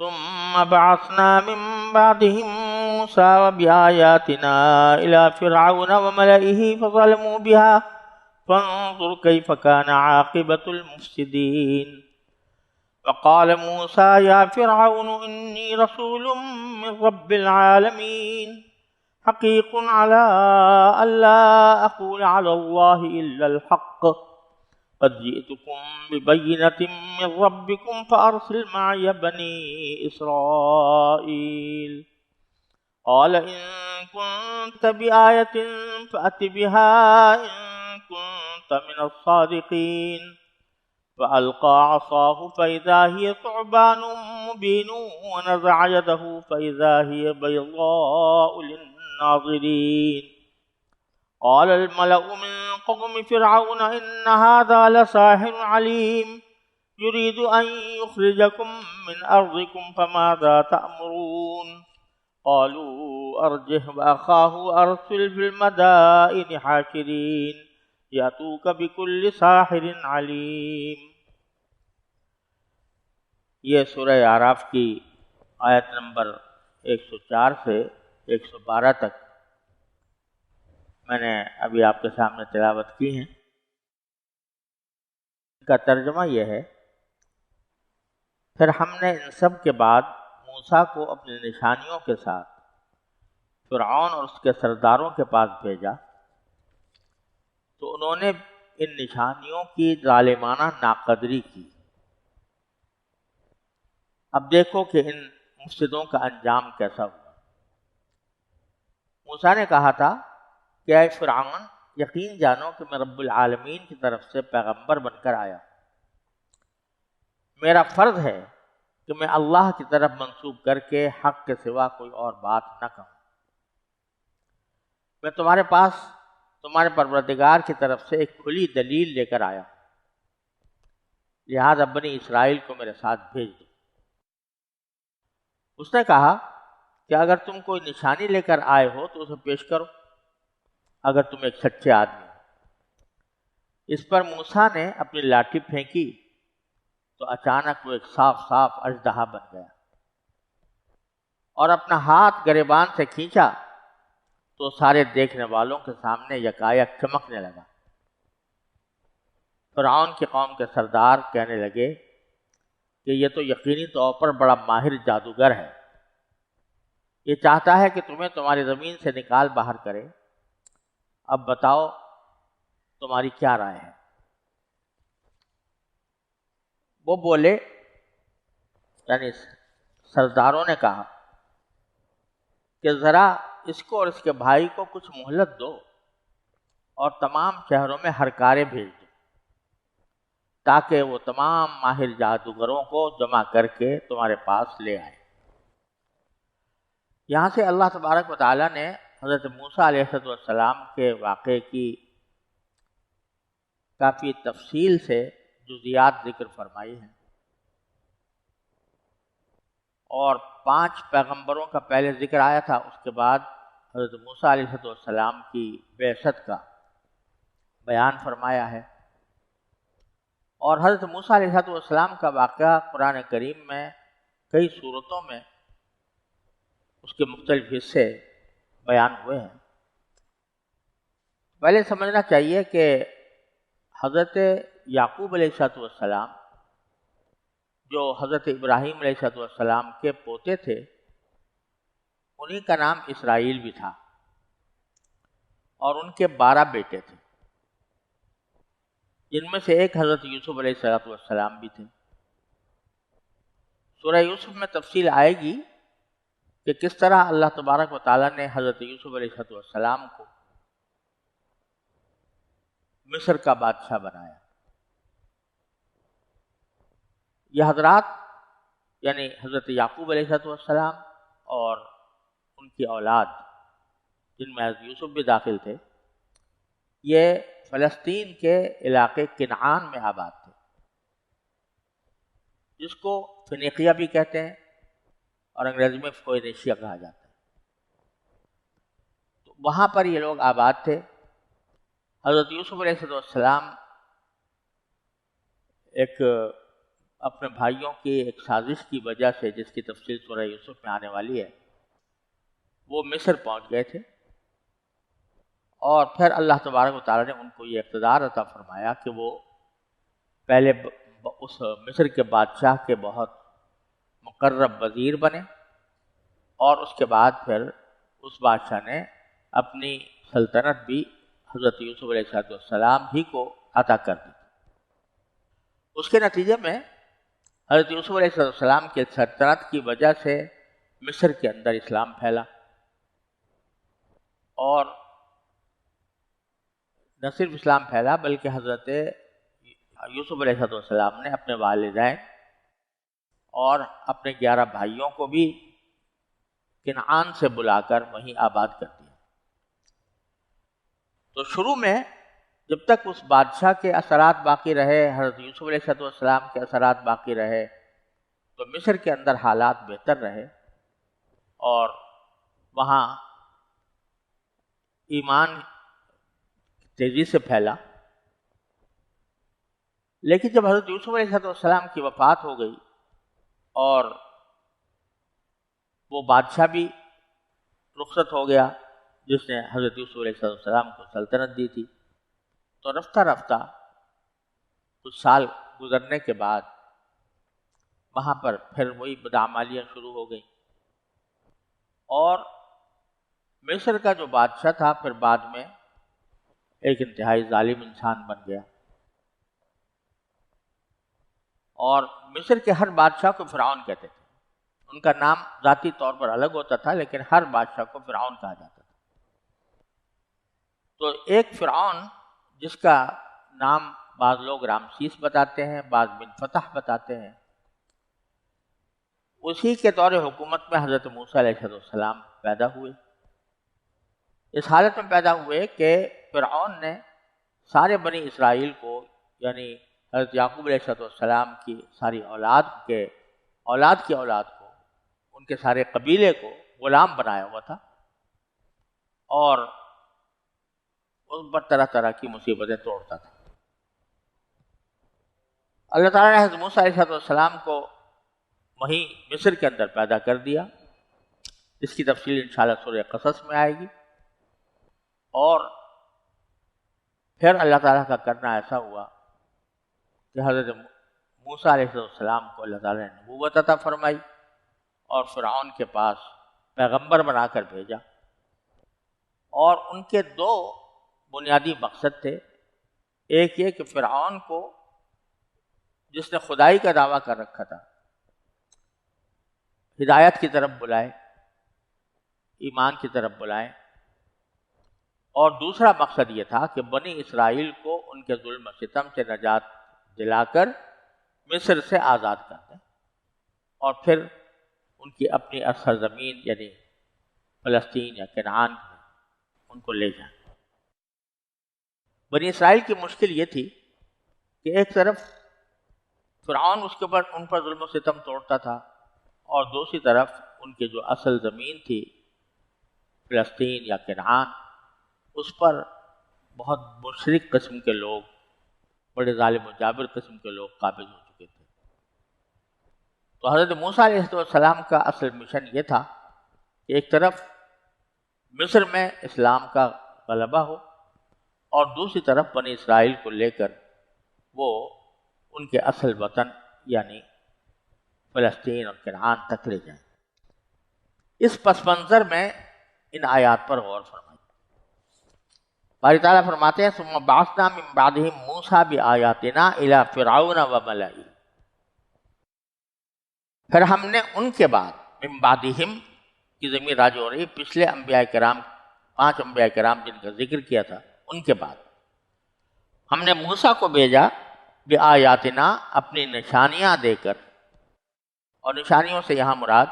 ثم بعثنا من بعدهم موسى وبآياتنا إلى فرعون وملئه فظلموا بها فانظر كيف كان عاقبة المفسدين. وقال موسى يا فرعون إني رسول من رب العالمين حقيق على ألا أقول على الله إلا الحق قد جئتكم ببينة من ربكم فأرسل معي بني إسرائيل. قال إن كنت بآية فأت بها إن كنت من الصادقين. فألقى عصاه فإذا هي ثعبان مبين ونزع يده فإذا هي بيضاء للناظرين. قال الملأ من قوم فرعون إن هذا لساحر عليم يريد أن يخرجكم من أرضكم فماذا تأمرون. قالوا أرجه وأخاه وأرسل في المدائن حاشرين یاتوک بکل ساحر علیم۔ یہ سورہ اعراف کی آیت نمبر 104 سے 112 تک میں نے ابھی آپ کے سامنے تلاوت کی ہیں۔ ان کا ترجمہ یہ ہے، پھر ہم نے ان سب کے بعد موسیٰ کو اپنی نشانیوں کے ساتھ فرعون اور اس کے سرداروں کے پاس بھیجا تو انہوں نے ان نشانیوں کی ظالمانہ ناقدری کی۔ اب دیکھو کہ ان مفسدوں کا انجام کیسا ہوا۔ موسیٰ نے کہا تھا کہ اے فرعون، یقین جانو کہ میں رب العالمین کی طرف سے پیغمبر بن کر آیا ہوں۔ میرا فرض ہے کہ میں اللہ کی طرف منسوب کر کے حق کے سوا کوئی اور بات نہ کہوں۔ میں تمہارے پاس تمہارے پروردگار کی طرف سے ایک کھلی دلیل لے کر آیا ہوں، لہذا بنی اسرائیل کو میرے ساتھ بھیج دو۔ اس نے کہا کہ اگر تم کوئی نشانی لے کر آئے ہو تو اسے پیش کرو، اگر تم ایک سچے آدمی ہو۔ اس پر موسیٰ نے اپنی لاٹھی پھینکی تو اچانک وہ ایک صاف اژدہا بن گیا، اور اپنا ہاتھ گریبان سے کھینچا تو سارے دیکھنے والوں کے سامنے یکایک چمکنے لگا۔ فرعون کی قوم کے سردار کہنے لگے کہ یہ تو یقینی طور پر بڑا ماہر جادوگر ہے، یہ چاہتا ہے کہ تمہیں تمہاری زمین سے نکال باہر کرے۔ اب بتاؤ تمہاری کیا رائے ہے؟ وہ بولے، یعنی سرداروں نے کہا کہ ذرا اس کو اور اس کے بھائی کو کچھ مہلت دو اور تمام شہروں میں ہرکارے بھیج دو تاکہ وہ تمام ماہر جادوگروں کو جمع کر کے تمہارے پاس لے آئے۔ یہاں سے اللہ تبارک و تعالیٰ نے حضرت موسیٰ علیہ السلام کے واقعے کی کافی تفصیل سے جزیات ذکر فرمائی ہیں، اور 5 پیغمبروں کا پہلے ذکر آیا تھا، اس کے بعد حضرت موسیٰ علیہ السلام کی بعثت کا بیان فرمایا ہے۔ اور حضرت موسیٰ علیہ السلام کا واقعہ قرآن کریم میں کئی صورتوں میں اس کے مختلف حصے بیان ہوئے ہیں۔ پہلے سمجھنا چاہیے کہ حضرت یعقوب علیہ السلام جو حضرت ابراہیم علیہ السلام کے پوتے تھے، انہی کا نام اسرائیل بھی تھا، اور ان کے 12 بیٹے تھے، جن میں سے ایک حضرت یوسف علیہ السلام بھی تھے۔ سورہ یوسف میں تفصیل آئے گی کہ کس طرح اللہ تبارک و تعالیٰ نے حضرت یوسف علیہ السلام کو مصر کا بادشاہ بنایا۔ یہ حضرات یعنی حضرت یعقوب علیہ السلام اور ان کی اولاد، جن میں حضرت یوسف بھی داخل تھے، یہ فلسطین کے علاقے کنعان میں آباد تھے، جس کو فنیقیہ بھی کہتے ہیں اور انگریزی میں فوئنیشیا کہا جاتا ہے۔ تو وہاں پر یہ لوگ آباد تھے۔ حضرت یوسف علیہ السلام ایک اپنے بھائیوں کی ایک سازش کی وجہ سے، جس کی تفصیل سورہ یوسف میں آنے والی ہے، وہ مصر پہنچ گئے تھے، اور پھر اللہ تبارک و تعالیٰ نے ان کو یہ اقتدار عطا فرمایا کہ وہ پہلے اس مصر کے بادشاہ کے بہت مقرب وزیر بنے، اور اس کے بعد پھر اس بادشاہ نے اپنی سلطنت بھی حضرت یوسف علیہ السلام ہی کو عطا کر دی۔ اس کے نتیجے میں حضرت یوسف علیہ السلام کے سلطنت کی وجہ سے مصر کے اندر اسلام پھیلا، اور نہ صرف اسلام پھیلا بلکہ حضرت یوسف علیہ السلام نے اپنے والدین اور اپنے 11 بھائیوں کو بھی کنعان سے بلا کر وہیں آباد کر دیا۔ تو شروع میں جب تک اس بادشاہ کے اثرات باقی رہے، حضرت یوسف علیہ السلام کے اثرات باقی رہے، تو مصر کے اندر حالات بہتر رہے اور وہاں ایمان تیزی سے پھیلا۔ لیکن جب حضرت یوسف علیہ السلام کی وفات ہو گئی اور وہ بادشاہ بھی رخصت ہو گیا جس نے حضرت یوسف علیہ السلام کو سلطنت دی تھی، تو رفتہ رفتہ کچھ سال گزرنے کے بعد وہاں پر پھر وہی بدعمالیاں شروع ہو گئیں، اور مصر کا جو بادشاہ تھا پھر بعد میں ایک انتہائی ظالم انسان بن گیا، اور مصر کے ہر بادشاہ کو فرعون کہتے تھے۔ ان کا نام ذاتی طور پر الگ ہوتا تھا لیکن ہر بادشاہ کو فرعون کہا جاتا تھا۔ تو ایک فرعون جس کا نام بعض لوگ رامسیس بتاتے ہیں، بعض بن فتح بتاتے ہیں، اسی کے دور حکومت میں حضرت موسیٰ علیہ السلام پیدا ہوئے۔ اس حالت میں پیدا ہوئے کہ فرعون نے سارے بنی اسرائیل کو، یعنی حضرت یعقوب علیہ السلام کی ساری اولاد کی اولاد کو، ان کے سارے قبیلے کو غلام بنایا ہوا تھا، اور اس پر طرح طرح کی مصیبتیں توڑتا تھا۔ اللہ تعالیٰ نے حضرت موسیٰ علیہ السلام کو وہیں مصر کے اندر پیدا کر دیا، اس کی تفصیل انشاءاللہ سورہ قصص میں آئے گی۔ اور پھر اللہ تعالیٰ کا کرنا ایسا ہوا کہ حضرت موسیٰ علیہ السلام کو اللہ تعالیٰ نے نبوت عطا فرمائی اور فرعون کے پاس پیغمبر بنا کر بھیجا، اور ان کے 2 بنیادی مقصد تھے۔ ایک یہ کہ فرعون کو، جس نے خدائی کا دعویٰ کر رکھا تھا، ہدایت کی طرف بلائے، ایمان کی طرف بلائے، اور دوسرا مقصد یہ تھا کہ بنی اسرائیل کو ان کے ظلم و ستم سے نجات دلا کر مصر سے آزاد کر دیں، اور پھر ان کی اپنی سرزمین یعنی فلسطین یا کنعان ان کو لے جائیں۔ بنی اسرائیل کی مشکل یہ تھی کہ ایک طرف فرعون اس کے اوپر ان پر ظلم و ستم توڑتا تھا، اور دوسری طرف ان کی جو اصل زمین تھی فلسطین یا کنعان، اس پر بہت مشرک قسم کے لوگ، بڑے ظالم و جابر قسم کے لوگ قابض ہو چکے تھے۔ تو حضرت موسیٰ علیہ السلام کا اصل مشن یہ تھا کہ ایک طرف مصر میں اسلام کا غلبہ ہو، اور دوسری طرف بنی اسرائیل کو لے کر وہ ان کے اصل وطن یعنی فلسطین اور کنعان تک لے جائیں۔ اس پس منظر میں ان آیات پر غور فرمائیں۔ باری تعالیٰ فرماتے ہیں ثم بعثنا من بعدهم موسیٰ بآیاتنا الی فرعون وملئہ، پھر ہم نے ان کے بعد، من بعدہم کی ضمیر راجع ہو رہی پچھلے انبیاء کرام، 5 انبیاء کرام جن کا ذکر کیا تھا، ان کے بعد ہم نے موسیٰ کو بھیجا بآیاتنا، اپنی نشانیاں دے کر، اور نشانیوں سے یہاں مراد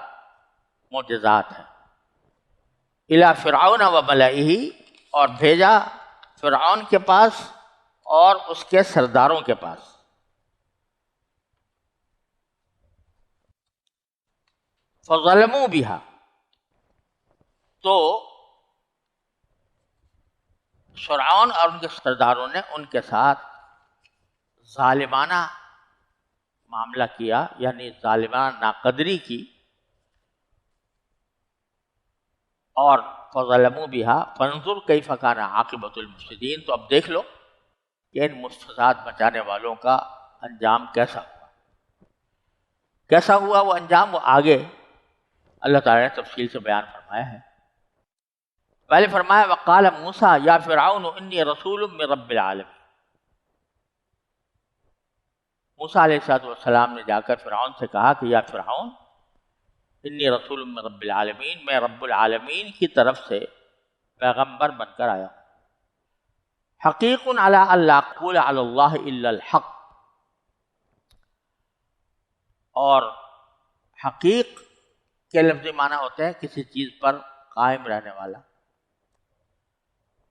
معجزات ہے، الی فرعون وملئہ، اور بھیجا فرعون کے پاس اور اس کے سرداروں کے پاس۔ فظلموا بہا، تو فرعون اور ان کے سرداروں نے ان کے ساتھ ظالمانہ معاملہ کیا، یعنی ظالمانہ ناقدری کی، اور فظلموا بها فانظر کیف کان عاقبۃ المفسدین، تو اب دیکھ لو کہ ان مفسدات مچانے والوں کا انجام کیسا ہوا۔ کیسا ہوا وہ انجام، وہ آگے اللہ تعالیٰ نے تفصیل سے بیان فرمایا ہے۔ پہلے فرمایا وقال موسیٰ یا فرعون انی رسول من رب العالمین، موسیٰ علیہ السلام نے جا کر فرعون سے کہا کہ یا فرعون انی رسول من رب العالمین، میں رب العالمین کی طرف سے پیغمبر بن کر آیا ہوں، حقیق علی الا اقول علی اللہ الا الحق، اور حقیق کے لفظی معنی ہوتے ہیں کسی چیز پر قائم رہنے والا،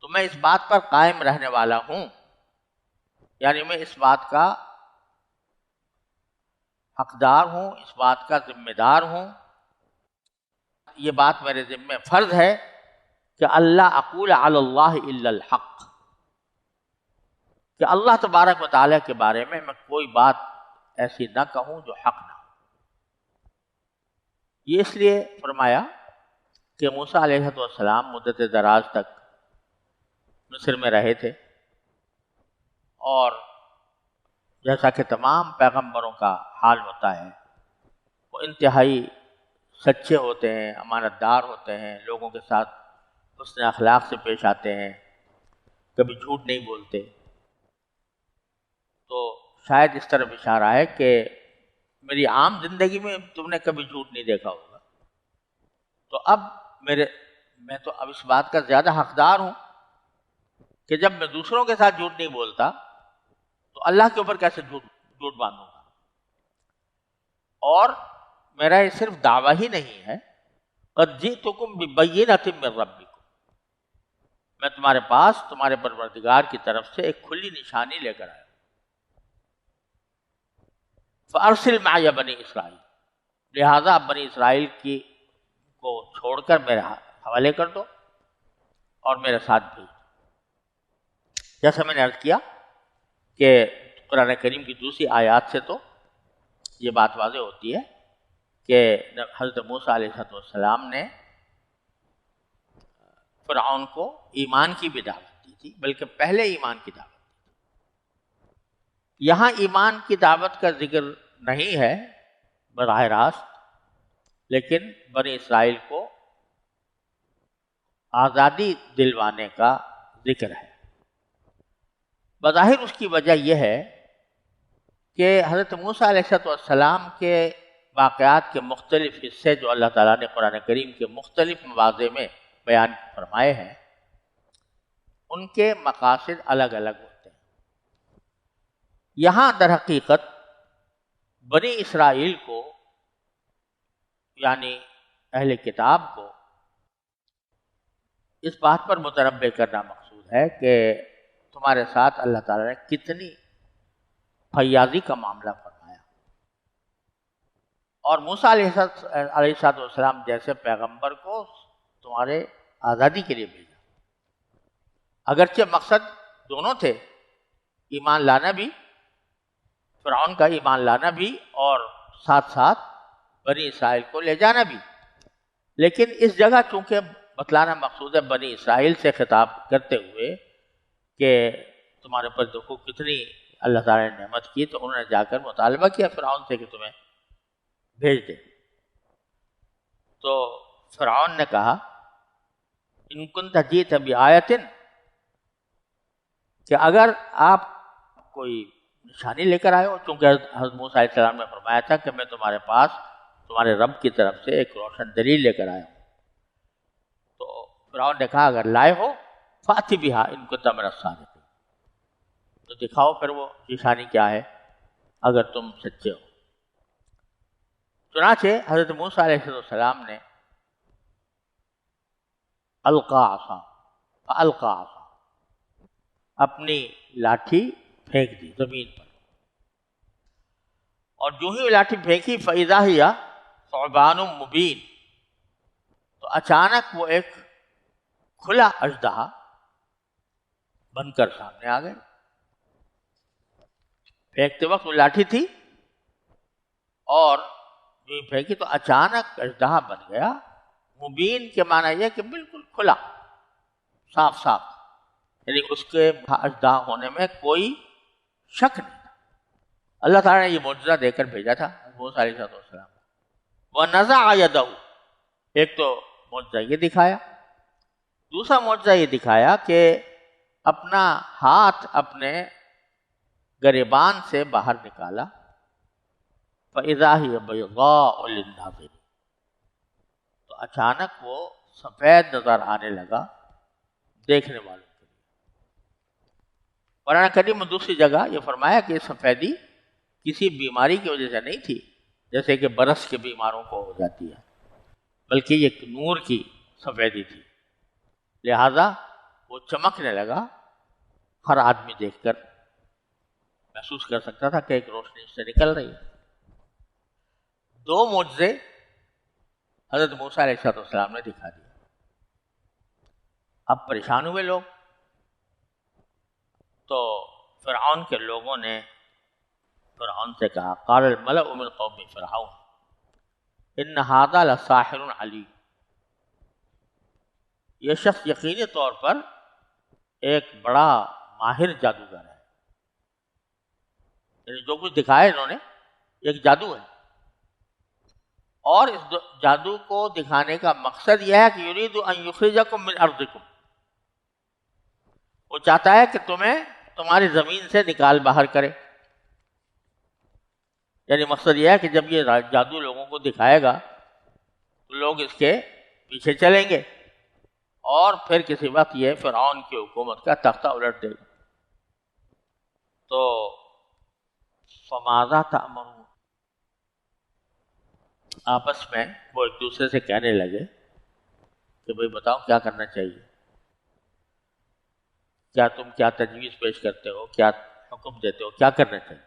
تو میں اس بات پر قائم رہنے والا ہوں، یعنی میں اس بات کا حقدار ہوں، اس بات کا ذمہ دار ہوں، یہ بات میرے ذمہ فرض ہے کہ اللہ اقول علی اللہ الا الحق، کہ اللہ تبارک و تعالیٰ کے بارے میں کوئی بات ایسی نہ کہوں جو حق نہ ہو۔ یہ اس لیے فرمایا کہ موسیٰ علیہ السلام مدت دراز تک مصر میں رہے تھے، اور جیسا کہ تمام پیغمبروں کا حال ہوتا ہے، وہ انتہائی سچے ہوتے ہیں، امانت دار ہوتے ہیں، لوگوں کے ساتھ حسن اخلاق سے پیش آتے ہیں، کبھی جھوٹ نہیں بولتے۔ تو شاید اس طرف اشارہ ہے کہ میری عام زندگی میں تم نے کبھی جھوٹ نہیں دیکھا ہوگا، تو اب میں تو اب اس بات کا زیادہ حقدار ہوں کہ جب میں دوسروں کے ساتھ جھوٹ نہیں بولتا تو اللہ کے اوپر کیسے جھوٹ باندھوں گا۔ اور میرا یہ صرف دعویٰ ہی نہیں ہے، قد جئتکم ببینۃ من ربکم، میں تمہارے پاس تمہارے پروردگار کی طرف سے ایک کھلی نشانی لے کر آیا، فارسل معی بنی اسرائیل، لہذا اب بنی اسرائیل کو چھوڑ کر میرے حوالے کر دو اور میرے ساتھ بھیج دو۔ جیسا میں نے عرض کیا کہ قرآن کریم کی دوسری آیات سے تو یہ بات واضح ہوتی ہے کہ حضرت موسیٰ علیہ السلام نے فرعون کو ایمان کی بھی دعوت دی تھی، بلکہ پہلے ایمان کی دعوت دی تھی۔ یہاں ایمان کی دعوت کا ذکر نہیں ہے براہ راست، لیکن بنی اسرائیل کو آزادی دلوانے کا ذکر ہے۔ بظاہر اس کی وجہ یہ ہے کہ حضرت موسیٰ علیہ السلام کے واقعات کے مختلف حصے جو اللہ تعالیٰ نے قرآن کریم کے مختلف مواضع میں بیان فرمائے ہیں، ان کے مقاصد الگ الگ ہوتے ہیں۔ یہاں در حقیقت بنی اسرائیل کو، یعنی اہل کتاب کو، اس بات پر متنبہ کرنا مقصود ہے کہ تمہارے ساتھ اللہ تعالیٰ نے کتنی فیاضی کا معاملہ فرمایا، اور موسیٰ علیہ السلام جیسے پیغمبر کو تمہارے آزادی کے لیے بھیجا۔ اگرچہ مقصد دونوں تھے، ایمان لانا بھی، فرعون کا ایمان لانا بھی، اور ساتھ ساتھ بنی اسرائیل کو لے جانا بھی، لیکن اس جگہ چونکہ بتلانا مقصود ہے بنی اسرائیل سے خطاب کرتے ہوئے کہ تمہارے پر دیکھو کتنی اللہ تعالیٰ نے نعمت کی، تو انہوں نے جا کر مطالبہ کیا فرعون سے کہ تمہیں بھیج دے۔ تو فرعون نے کہا ان کنت جئت بآیۃ، کہ اگر آپ کوئی نشانی لے کر آئے ہو، چونکہ حضرت موسیٰ علیہ السلام نے فرمایا تھا کہ میں تمہارے پاس تمہارے رب کی طرف سے ایک روشن دلیل لے کر آیا ہوں، تو فرعون نے کہا اگر لائے ہو فأت بها ان کنت من الصادقین، تو دکھاؤ پھر وہ نشانی کیا ہے اگر تم سچے ہو۔ چنانچہ حضرت موسیٰ علیہ السلام نے القا عصا فالقا عصا، اپنی لاٹھی پھینک دی زمین پر، اور جو ہی لاٹھی پھینکی فإذا ہی ثعبان مبین، تو اچانک وہ ایک کھلا اژدہا بن کر سامنے آ گئے۔ پھینکتے وقت وہ لاٹھی تھی، اور جو پھینکی تو اچانک اژدہا بن گیا. مبین کے معنی یہ کہ بالکل کھلا صاف صاف، یعنی اس کے اژدہا ہونے میں کوئی شک نہیں تھا. اللہ تعالیٰ نے یہ معجزہ دے کر بھیجا تھا موسیٰ علیہ السلام. وَنَزَعَ يَدَهُ، ایک تو معجزہ یہ دکھایا، دوسرا معجزہ یہ دکھایا کہ اپنا ہاتھ اپنے گریبان سے باہر نکالا. فَإِذَا هِيَ بَيْضَاءُ لِلنَّاظِرِينَ، تو اچانک وہ سفید نظر آنے لگا دیکھنے والوں کے لیے. قرآن کریم میں دوسری جگہ یہ فرمایا کہ یہ سفیدی کسی بیماری کی وجہ سے نہیں تھی جیسے کہ برس کے بیماروں کو ہو جاتی ہے، بلکہ یہ ایک نور کی سفیدی تھی. لہذا وہ چمکنے لگا، ہر آدمی دیکھ کر محسوس کر سکتا تھا کہ ایک روشنی اس سے نکل رہی ہے. دو معجزے حضرت موسیٰ علیہ السلام نے دکھا دیا. اب پریشان ہوئے لوگ، تو فرعون کے لوگوں نے فرعون سے کہا قال الملأ من قوم فرعون ان هذا لساحر علیم، یہ شخص یقینی طور پر ایک بڑا ماہر جادوگر ہے. یعنی جو کچھ دکھایا انہوں نے ایک جادو ہے، اور اس جادو کو دکھانے کا مقصد یہ ہے کہ یرید ان یخرجکم من ارضکم، وہ چاہتا ہے کہ تمہیں تمہاری زمین سے نکال باہر کرے. یعنی مقصد یہ ہے کہ جب یہ جادو لوگوں کو دکھائے گا تو لوگ اس کے پیچھے چلیں گے اور پھر کسی وقت یہ فرعون کی حکومت کا تختہ الٹ دے گا. تو فماذا تأمرون، آپس میں وہ ایک دوسرے سے کہنے لگے کہ بھئی بتاؤ کیا کرنا چاہیے، کیا تم کیا تجویز پیش کرتے ہو، کیا حکم دیتے ہو، کیا کرنا چاہیے.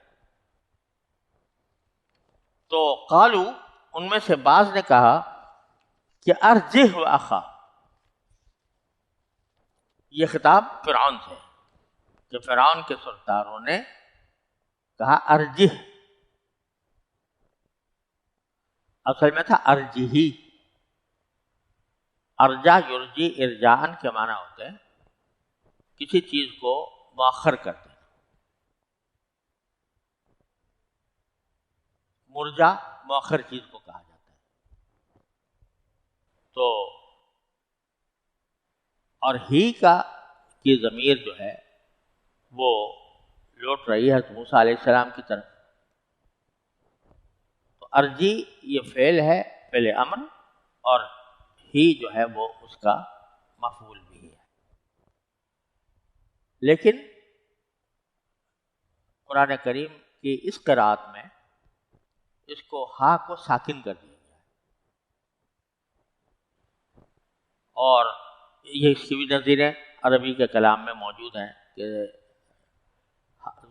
تو قالو، ان میں سے بعض نے کہا کہ ارجہ و اخا، یہ خطاب فرعون سے کہ فرعون کے سرداروں نے کہا ارجہ، اصل میں تھا ارجہی. ارجا یرجی ارجاءن کے معنی ہوتے ہیں کسی چیز کو مؤخر کر دینا. مرجا مؤخر چیز کو کہا جاتا ہے. تو اور ہی کی ضمیر جو ہے وہ لوٹ رہی ہے موسیٰ علیہ السلام کی طرف. تو ارجی یہ فعل ہے، فعل امر، اور ہی جو ہے وہ اس کا مفعول بھی ہے. لیکن قرآن کریم کی اس قرأت میں اس کو ہا کو ساکن کر دیا گیا ہے، اور یہ اس کی بھی نظیریں عربی کے کلام میں موجود ہیں کہ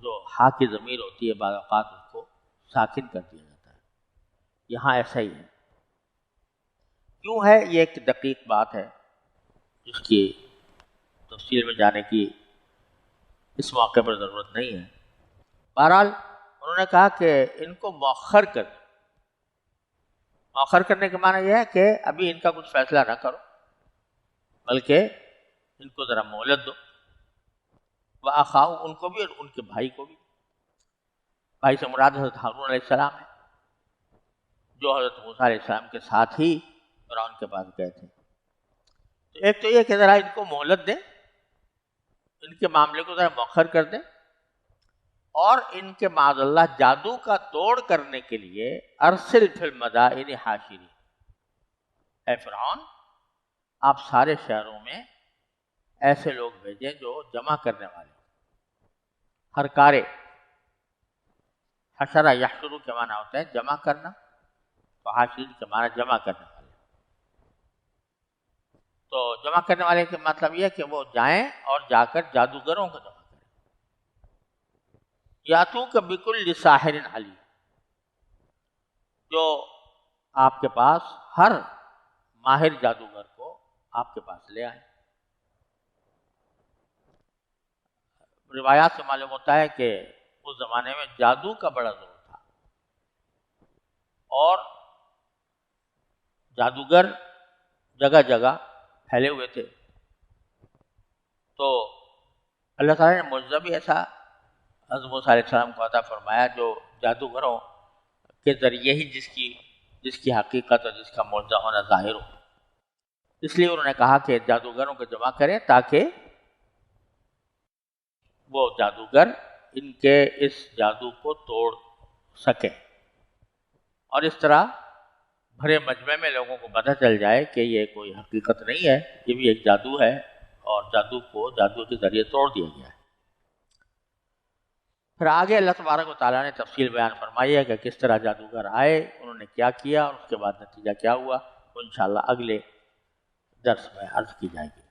جو ہا کی ضمیر ہوتی ہے بعض اوقات اس کو ساکن کر دیا جاتا ہے. یہاں ایسا ہی ہے. کیوں ہے یہ ایک دقیق بات ہے جس کی تفصیل میں جانے کی اس موقع پر ضرورت نہیں ہے. بہرحال انہوں نے کہا کہ ان کو مؤخر کر دو. مؤخر کرنے کے معنی یہ ہے کہ ابھی ان کا کچھ فیصلہ نہ کرو بلکہ ان کو ذرا مہلت دو. وَأَخَاهُ، ان کو بھی اور ان کے بھائی کو بھی. بھائی سے مراد حضرت ہارون علیہ السلام ہے جو حضرت موسیٰ علیہ السلام کے ساتھ ہی فرعون کے پاس گئے تھے. تو ایک تو یہ کہ ذرا ان کو مہلت دیں، ان کے معاملے کو ذرا مؤخر کر دیں، اور ان کے معاذ اللہ جادو کا توڑ کرنے کے لیے ارسل فی المدائن حاشرین، اے فرعون آپ سارے شہروں میں ایسے لوگ بھیجیں جو جمع کرنے والے. ہر کارے، حشرہ یحشر کے معنی ہوتا ہے جمع کرنا، تو حاشرین کے معنی جمع کرنے والے. تو جمع کرنے والے کا مطلب یہ ہے کہ وہ جائیں اور جا کر جادوگروں کو جمع کریں. یاتوک بکل ساحر علیم، جو آپ کے پاس ہر ماہر جادوگر کو آپ کے پاس لے آئیں. روایات سے معلوم ہوتا ہے کہ اس زمانے میں جادو کا بڑا زور تھا. اور جادوگر جگہ جگہ پھیلے ہوئے تھے. تو اللہ تعالیٰ نے معجزہ بھی ایسا حضرت موسیٰ علیہ السلام کو عطا فرمایا جو جادوگروں کے ذریعے ہی جس کی حقیقت اور جس کا معجزہ ہونا ظاہر ہو. اس لیے انہوں نے کہا کہ جادوگروں کو جمع کریں تاکہ وہ جادوگر ان کے اس جادو کو توڑ سکیں، اور اس طرح بھرے مجمع میں لوگوں کو پتہ چل جائے کہ یہ کوئی حقیقت نہیں ہے، یہ بھی ایک جادو ہے اور جادو کے ذریعے توڑ دیا گیا ہے. پھر آگے اللہ تبارک و تعالیٰ نے تفصیل بیان فرمائی ہے کہ کس طرح جادوگر آئے، انہوں نے کیا کیا اور اس کے بعد نتیجہ کیا ہوا، وہ انشاءاللہ اگلے درس میں عرض کی جائے گی.